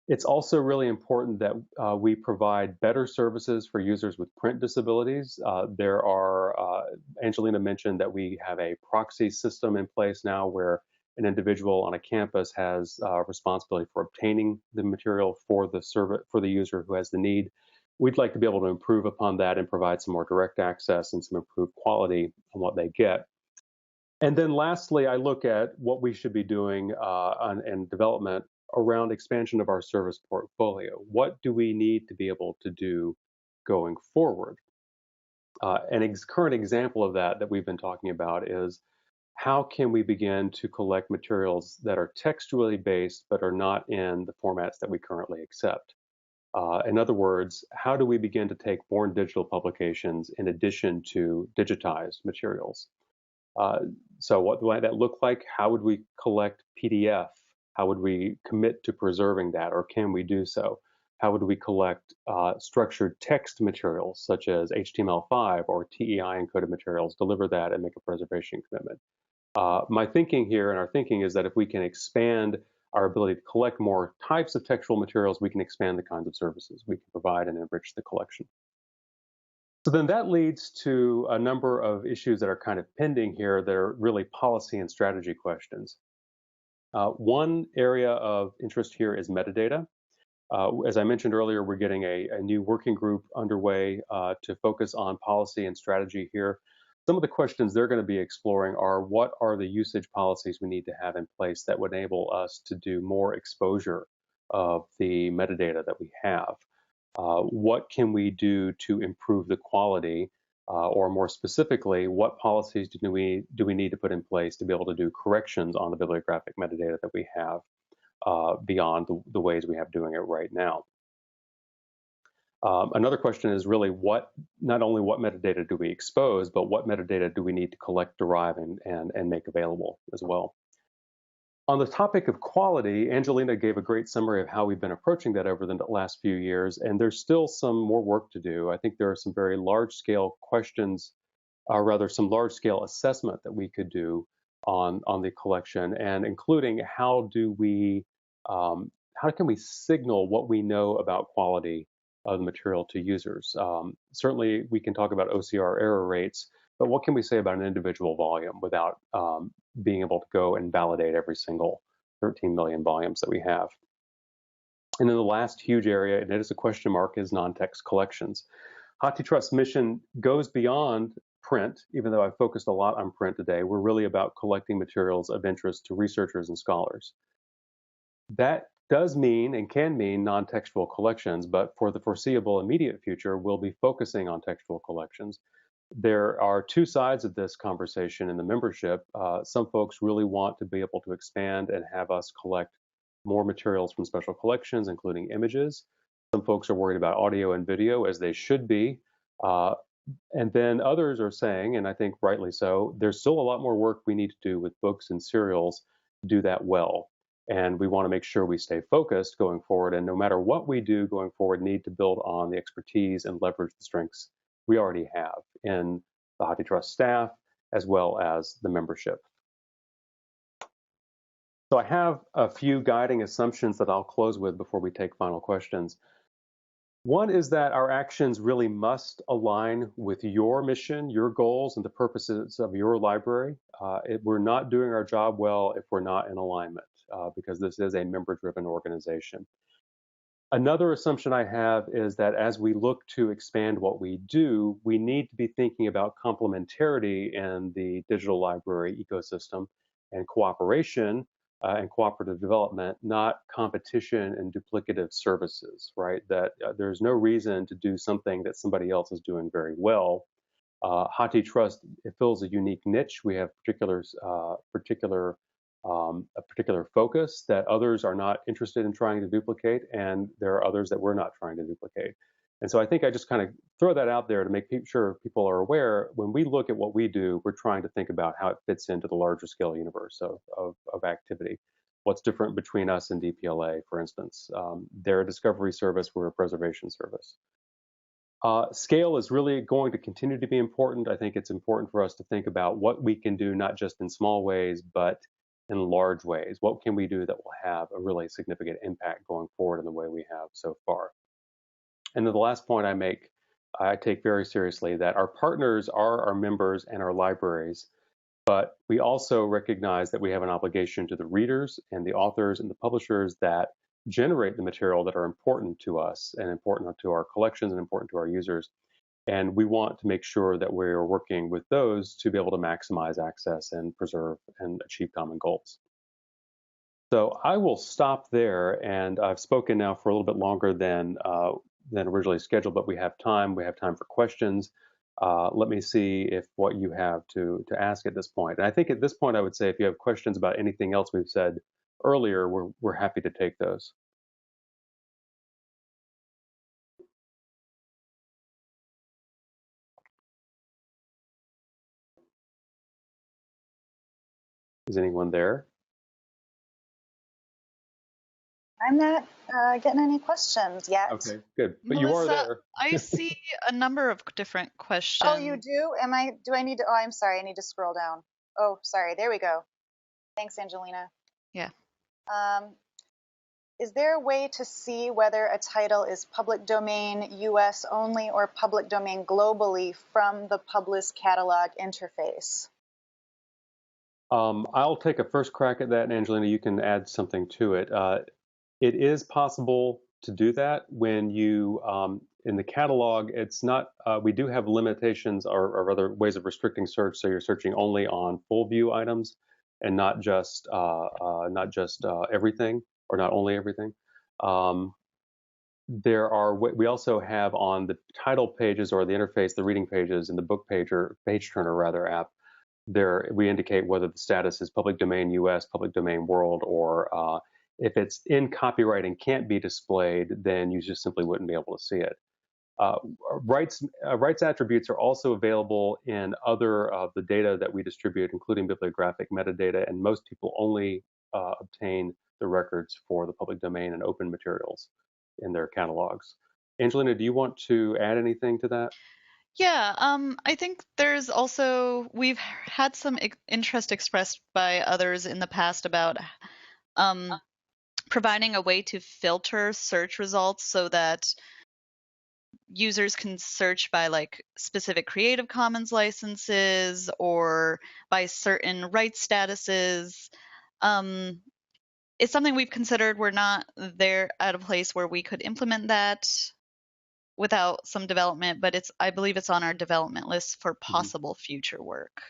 S1: It's also really important that we provide better services for users with print disabilities. Angelina mentioned that we have a proxy system in place now where an individual on a campus has responsibility for obtaining the material for the user who has the need. We'd like to be able to improve upon that and provide some more direct access and some improved quality on what they get. And then lastly, I look at what we should be doing in development around expansion of our service portfolio. What do we need to be able to do going forward? Current example of that we've been talking about is how can we begin to collect materials that are textually based but are not in the formats that we currently accept? In other words, how do we begin to take born digital publications in addition to digitized materials? So what might that look like? How would we collect PDF? How would we commit to preserving that, or can we do so? How would we collect structured text materials such as HTML5 or TEI encoded materials, deliver that and make a preservation commitment? My thinking here and our thinking is that if we can expand our ability to collect more types of textual materials, we can expand the kinds of services we can provide and enrich the collection. So then that leads to a number of issues that are kind of pending here that are really policy and strategy questions. One area of interest here is metadata. As I mentioned earlier, we're getting a new working group underway to focus on policy and strategy here. Some of the questions they're going to be exploring are what are the usage policies we need to have in place that would enable us to do more exposure of the metadata that we have? What can we do to improve the quality, or more specifically, what policies do we need to put in place to be able to do corrections on the bibliographic metadata that we have beyond the ways we have doing it right now? Another question is really not only what metadata do we expose, but what metadata do we need to collect, derive, and make available as well. On the topic of quality, Angelina gave a great summary of how we've been approaching that over the last few years, and there's still some more work to do. I think there are some very large-scale questions, or rather some large-scale assessment that we could do on the collection, and including how can we signal what we know about quality of the material to users. Certainly, we can talk about OCR error rates, but what can we say about an individual volume without being able to go and validate every single 13 million volumes that we have? And then the last huge area, and it is a question mark, is non-text collections. HathiTrust's mission goes beyond print, even though I've focused a lot on print today. We're really about collecting materials of interest to researchers and scholars. That does mean and can mean non-textual collections, but for the foreseeable immediate future, we'll be focusing on textual collections. There are two sides of this conversation in the membership. Some folks really want to be able to expand and have us collect more materials from special collections, including images. Some folks are worried about audio and video, as they should be. And then others are saying, and I think rightly so, there's still a lot more work we need to do with books and serials to do that well. And we want to make sure we stay focused going forward. And no matter what we do going forward, need to build on the expertise and leverage the strengths we already have in the HathiTrust staff, as well as the membership. So I have a few guiding assumptions that I'll close with before we take final questions. One is that our actions really must align with your mission, your goals, and the purposes of your library. We're not doing our job well if we're not in alignment, because this is a member-driven organization. Another assumption I have is that as we look to expand what we do, we need to be thinking about complementarity in the digital library ecosystem and cooperation and cooperative development, not competition and duplicative services, right? That there's no reason to do something that somebody else is doing very well. HathiTrust, it fills a unique niche. We have a particular focus that others are not interested in trying to duplicate, and there are others that we're not trying to duplicate. And so I think I just kind of throw that out there to make sure people are aware. When we look at what we do, we're trying to think about how it fits into the larger scale universe of activity. What's different between us and DPLA, for instance? They're a discovery service, we're a preservation service. Scale is really going to continue to be important. I think it's important for us to think about what we can do, not just in small ways, but in large ways. What can we do that will have a really significant impact going forward in the way we have so far? And then the last point I make, I take very seriously, that our partners are our members and our libraries, but we also recognize that we have an obligation to the readers and the authors and the publishers that generate the material that are important to us and important to our collections and important to our users. And we want to make sure that we're working with those to be able to maximize access and preserve and achieve common goals. So I will stop there, and I've spoken now for a little bit longer than originally scheduled, but we have time. We have time for questions. Let me see if what you have to ask at this point. And I think at this point, I would say if you have questions about anything else we've said earlier, we're happy to take those. Is anyone there?
S2: I'm not getting any questions yet.
S1: Okay, good. But
S3: Melissa,
S1: you are there.
S3: I see a number of different questions.
S2: Oh, you do? Do I need to? Oh, I'm sorry. I need to scroll down. Oh, sorry. There we go. Thanks, Angelina.
S3: Yeah.
S2: Is there a way to see whether a title is public domain US only or public domain globally from the Publish Catalog interface?
S1: I'll take a first crack at that, and Angelina, you can add something to it. It is possible to do that when you, in the catalog, it's not, we do have limitations or other ways of restricting search, so you're searching only on full view items and not just everything, or not only everything. We also have on the title pages or the interface, the reading pages in the book page or page turner rather app, there we indicate whether the status is public domain US, public domain world, or if it's in copyright and can't be displayed, then you just simply wouldn't be able to see it. Rights attributes are also available in other of the data that we distribute, including bibliographic metadata, and most people only obtain the records for the public domain and open materials in their catalogs. Angelina, do you want to add anything to that?
S3: Yeah, I think there's also, we've had some interest expressed by others in the past about providing a way to filter search results so that users can search by like specific Creative Commons licenses or by certain rights statuses. It's something we've considered. We're not there at a place where we could implement that without some development, but I believe it's on our development list for possible future work.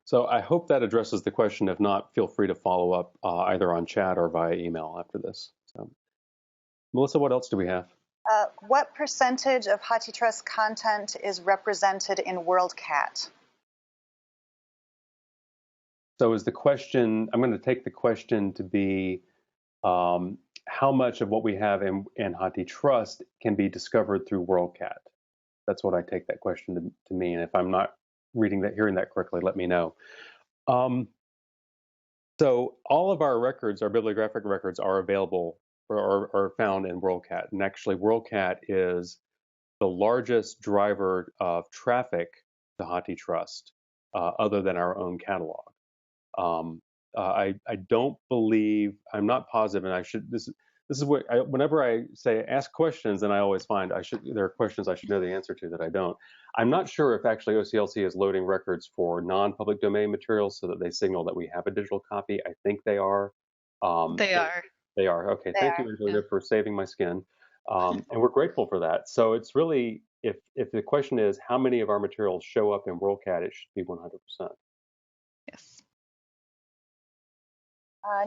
S1: So I hope that addresses the question. If not, feel free to follow up either on chat or via email after this. So, Melissa, what else do we have?
S2: What percentage of HathiTrust content is represented in WorldCat?
S1: So is the question, I'm going to take the question to be how much of what we have in HathiTrust can be discovered through WorldCat? That's what I take that question to mean. If I'm not hearing that correctly, let me know. So all of our records, our bibliographic records, are available or are found in WorldCat. And actually, WorldCat is the largest driver of traffic to HathiTrust, other than our own catalog. I don't believe, I'm not positive, and I should, this is what, whenever I say ask questions, and I always find there are questions I should know the answer to that I don't. I'm not sure if actually OCLC is loading records for non-public domain materials so that they signal that we have a digital copy. I think they are.
S3: They are.
S1: They are. Okay, thank you, Angelina, for saving my skin. And we're grateful for that. So it's really, if the question is how many of our materials show up in WorldCat, it should be 100%.
S3: Yes.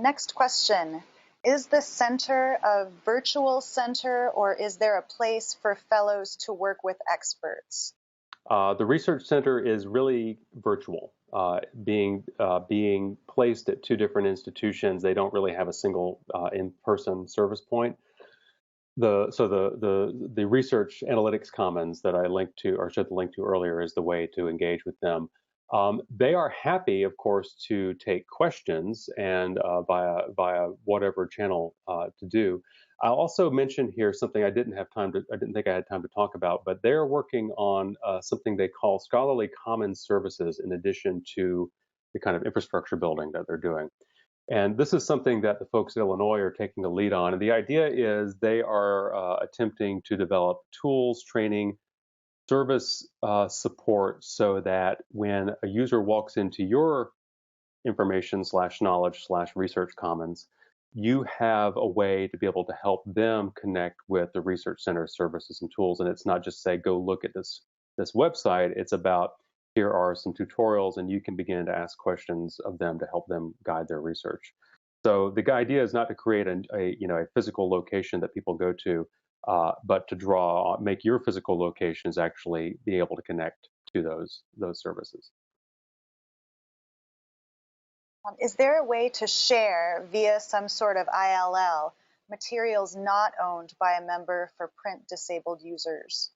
S2: Next question. Is the center a virtual center, or is there a place for fellows to work with experts?
S1: The research center is really virtual, being placed at two different institutions. They don't really have a single in-person service point. The research analytics commons that I linked to or showed the link to earlier is the way to engage with them. They are happy, of course, to take questions and via whatever channel to do. I'll also mention here something I didn't think I had time to talk about, but they're working on something they call scholarly commons services in addition to the kind of infrastructure building that they're doing. And this is something that the folks in Illinois are taking the lead on. And the idea is they are attempting to develop tools, training, service support so that when a user walks into your information/knowledge/research commons, you have a way to be able to help them connect with the research center services and tools. And it's not just say, go look at this website. It's about here are some tutorials, and you can begin to ask questions of them to help them guide their research. So the idea is not to create a physical location that people go to, but to make your physical locations actually be able to connect to those services.
S2: Is there a way to share via some sort of ILL materials not owned by a member for print disabled users?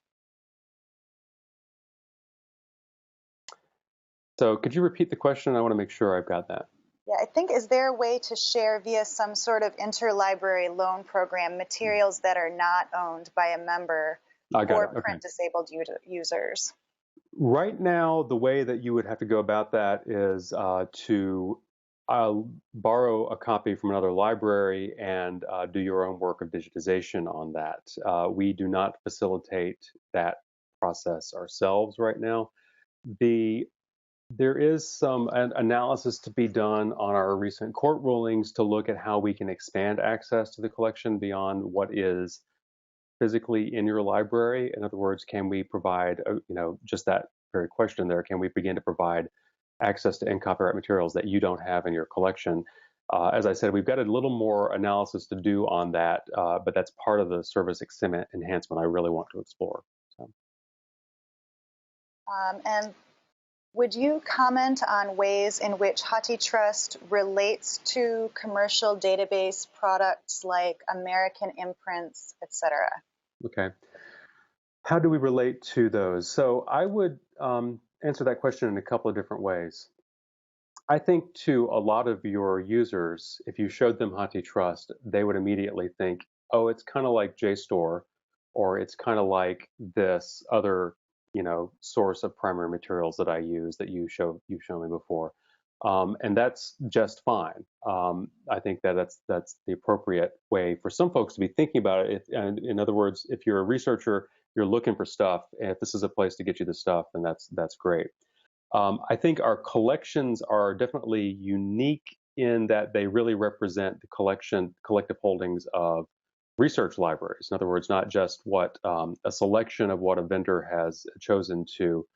S1: So could you repeat the question? I want to make sure I've got that.
S2: Yeah, I think, is there a way to share via some sort of interlibrary loan program materials that are not owned by a member for print disabled users?
S1: Right now, the way that you would have to go about that is to borrow a copy from another library and do your own work of digitization on that. We do not facilitate that process ourselves right now. There is some analysis to be done on our recent court rulings to look at how we can expand access to the collection beyond what is physically in your library. In other words, can we provide, just that very question there, can we begin to provide access to copyright materials that you don't have in your collection? As I said, we've got a little more analysis to do on that, but that's part of the service enhancement I really want to explore. So.
S2: And would you comment on ways in which HathiTrust relates to commercial database products like American imprints, etc.?
S1: Okay. How do we relate to those? So I would answer that question in a couple of different ways. I think to a lot of your users, if you showed them HathiTrust, they would immediately think, oh, it's kind of like JSTOR, or it's kind of like this other source of primary materials that I use that you've shown me before, and that's just fine. I think that's the appropriate way for some folks to be thinking about it. And in other words, if you're a researcher, you're looking for stuff, and if this is a place to get you the stuff, then that's great. I think our collections are definitely unique in that they really represent the collective holdings of research libraries. In other words, not just what a selection of what a vendor has chosen to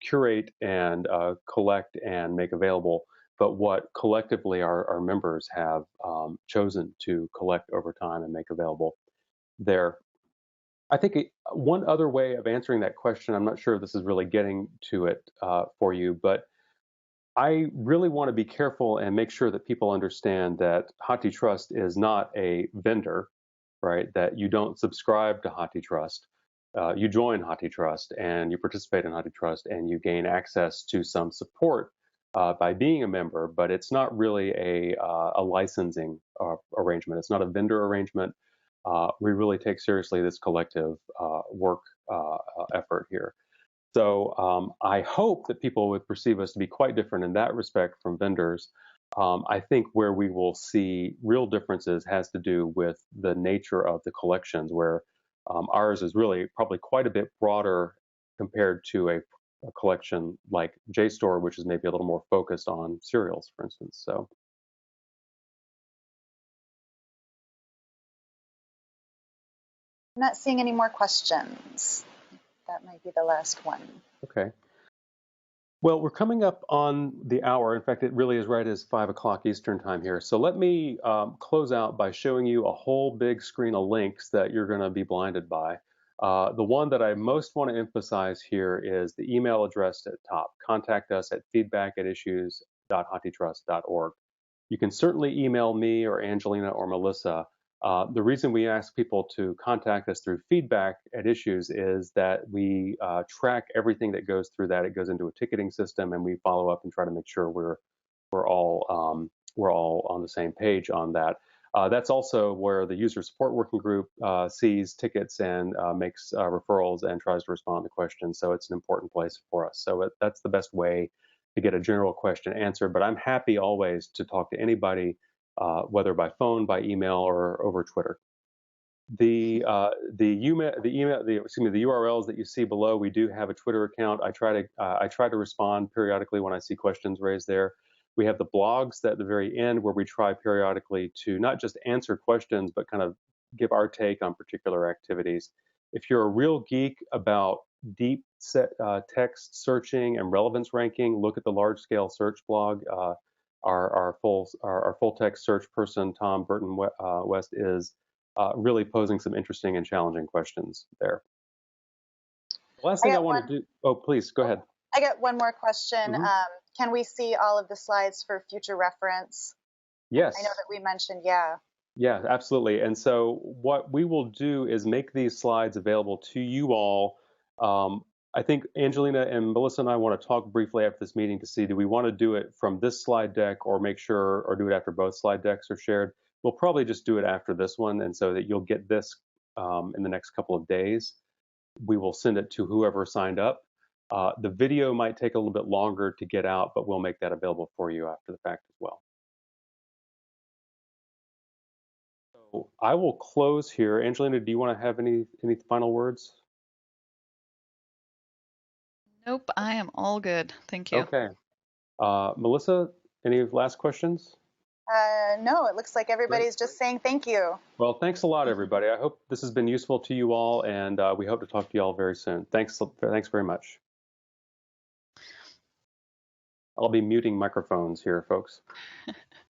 S1: curate and collect and make available, but what collectively our members have chosen to collect over time and make available there. I think one other way of answering that question, I'm not sure if this is really getting to it for you, but I really want to be careful and make sure that people understand that HathiTrust is not a vendor, right? That you don't subscribe to HathiTrust. You join HathiTrust and you participate in HathiTrust and you gain access to some support by being a member, but it's not really a licensing arrangement. It's not a vendor arrangement. We really take seriously this collective work effort here. So I hope that people would perceive us to be quite different in that respect from vendors. I think where we will see real differences has to do with the nature of the collections, where ours is really probably quite a bit broader compared to a collection like JSTOR, which is maybe a little more focused on serials, for instance. So.
S2: I'm not seeing any more questions. That might be the last one.
S1: Okay. Well, we're coming up on the hour. In fact, it really is right as 5 o'clock Eastern time here. So let me close out by showing you a whole big screen of links that you're going to be blinded by. The one that I most want to emphasize here is the email address at the top. Contact us at feedback@issues.hathitrust.org. You can certainly email me or Angelina or Melissa. The reason we ask people to contact us through feedback at issues is that we track everything that goes through that. It goes into a ticketing system, and we follow up and try to make sure we're all on the same page on that. That's also where the user support working group sees tickets and makes referrals and tries to respond to questions. So it's an important place for us. So that's the best way to get a general question answered. But I'm happy always to talk to anybody, whether by phone, by email, or over Twitter. The URLs that you see below, we do have a Twitter account. I try to respond periodically when I see questions raised there. We have the blogs at the very end where we try periodically to not just answer questions, but kind of give our take on particular activities. If you're a real geek about deep text searching and relevance ranking, look at the large scale search blog. Our full text search person, Tom Burton West, is really posing some interesting and challenging questions there. The last thing I want to do, oh, please, go ahead.
S2: I got one more question.
S1: Mm-hmm.
S2: Can we see all of the slides for future reference?
S1: Yes.
S2: I know that we mentioned, yeah.
S1: Yeah, absolutely. And so what we will do is make these slides available to you all. I think Angelina and Melissa and I want to talk briefly after this meeting to see, do we want to do it from this slide deck or make sure, or do it after both slide decks are shared? We'll probably just do it after this one, and so that you'll get this in the next couple of days. We will send it to whoever signed up. The video might take a little bit longer to get out, but we'll make that available for you after the fact as well. So I will close here. Angelina, do you want to have any final words?
S3: Nope, I am all good. Thank you.
S1: Okay. Melissa, any last questions?
S2: No, it looks like everybody's just saying thank you.
S1: Well, thanks a lot, everybody. I hope this has been useful to you all, and we hope to talk to you all very soon. Thanks very much. I'll be muting microphones here, folks.